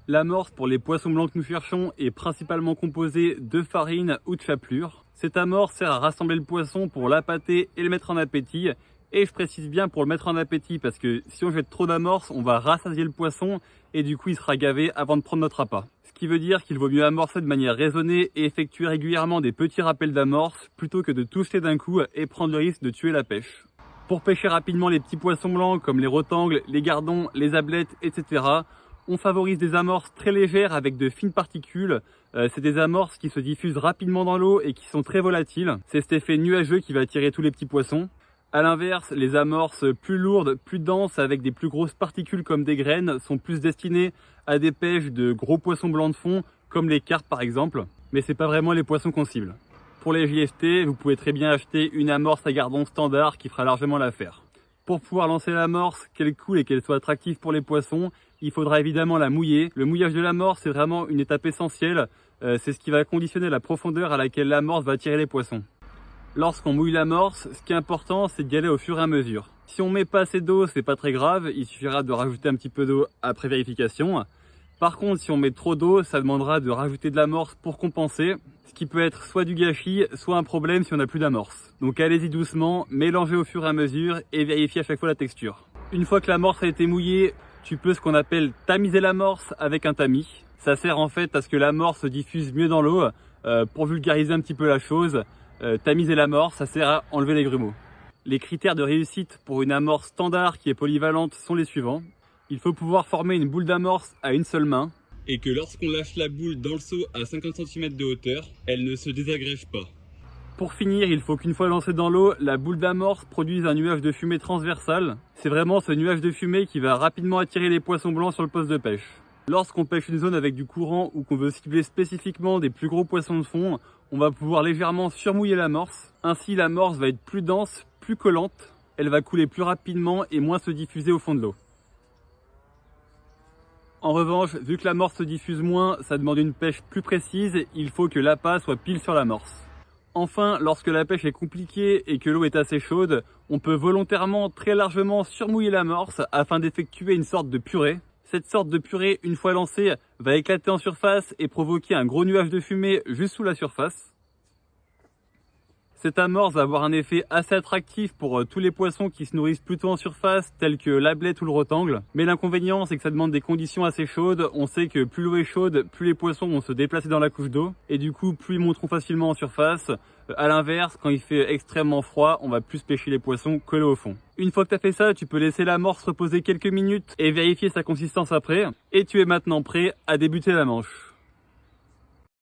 L'amorce pour les poissons blancs que nous cherchons est principalement composée de farine ou de chapelure. Cette amorce sert à rassembler le poisson pour l'appâter et le mettre en appétit. Et je précise bien pour le mettre en appétit parce que si on jette trop d'amorce, on va rassasier le poisson et du coup il sera gavé avant de prendre notre appât. Ce qui veut dire qu'il vaut mieux amorcer de manière raisonnée et effectuer régulièrement des petits rappels d'amorce plutôt que de tout jeter d'un coup et prendre le risque de tuer la pêche. Pour pêcher rapidement les petits poissons blancs comme les rotangles, les gardons, les ablettes, etc., on favorise des amorces très légères avec de fines particules. C'est des amorces qui se diffusent rapidement dans l'eau et qui sont très volatiles. C'est cet effet nuageux qui va attirer tous les petits poissons. A l'inverse, les amorces plus lourdes, plus denses, avec des plus grosses particules comme des graines, sont plus destinées à des pêches de gros poissons blancs de fond, comme les carpes par exemple. Mais c'est pas vraiment les poissons qu'on cible. Pour les JFT, vous pouvez très bien acheter une amorce à gardon standard qui fera largement l'affaire. Pour pouvoir lancer l'amorce, qu'elle coule et qu'elle soit attractive pour les poissons, il faudra évidemment la mouiller. Le mouillage de l'amorce est vraiment une étape essentielle. C'est ce qui va conditionner la profondeur à laquelle l'amorce va attirer les poissons. Lorsqu'on mouille l'amorce, ce qui est important, c'est d'y aller au fur et à mesure. Si on met pas assez d'eau, c'est pas très grave, il suffira de rajouter un petit peu d'eau après vérification. Par contre, si on met trop d'eau, ça demandera de rajouter de l'amorce pour compenser, ce qui peut être soit du gâchis, soit un problème si on n'a plus d'amorce. Donc allez-y doucement, mélangez au fur et à mesure et vérifiez à chaque fois la texture. Une fois que l'amorce a été mouillée, tu peux ce qu'on appelle tamiser l'amorce avec un tamis. Ça sert en fait à ce que l'amorce se diffuse mieux dans l'eau. Pour vulgariser un petit peu la chose, tamiser l'amorce, ça sert à enlever les grumeaux. Les critères de réussite pour une amorce standard qui est polyvalente sont les suivants. Il faut pouvoir former une boule d'amorce à une seule main et que lorsqu'on lâche la boule dans le seau à 50 cm de hauteur, elle ne se désagrège pas. Pour finir, il faut qu'une fois lancée dans l'eau, la boule d'amorce produise un nuage de fumée transversal. C'est vraiment ce nuage de fumée qui va rapidement attirer les poissons blancs sur le poste de pêche. Lorsqu'on pêche une zone avec du courant ou qu'on veut cibler spécifiquement des plus gros poissons de fond, on va pouvoir légèrement surmouiller l'amorce. Ainsi, l'amorce va être plus dense, plus collante, elle va couler plus rapidement et moins se diffuser au fond de l'eau. En revanche, vu que l'amorce se diffuse moins, ça demande une pêche plus précise, il faut que l'appât soit pile sur l'amorce. Enfin, lorsque la pêche est compliquée et que l'eau est assez chaude, on peut volontairement très largement surmouiller l'amorce afin d'effectuer une sorte de purée. Cette sorte de purée, une fois lancée, va éclater en surface et provoquer un gros nuage de fumée juste sous la surface. Cette amorce va avoir un effet assez attractif pour tous les poissons qui se nourrissent plutôt en surface, tels que l'ablette ou le rotangle. Mais l'inconvénient, c'est que ça demande des conditions assez chaudes. On sait que plus l'eau est chaude, plus les poissons vont se déplacer dans la couche d'eau. Et du coup, plus ils monteront facilement en surface. A l'inverse, quand il fait extrêmement froid, on va plus pêcher les poissons collés au fond. Une fois que tu as fait ça, tu peux laisser l'amorce reposer quelques minutes et vérifier sa consistance après. Et tu es maintenant prêt à débuter la manche.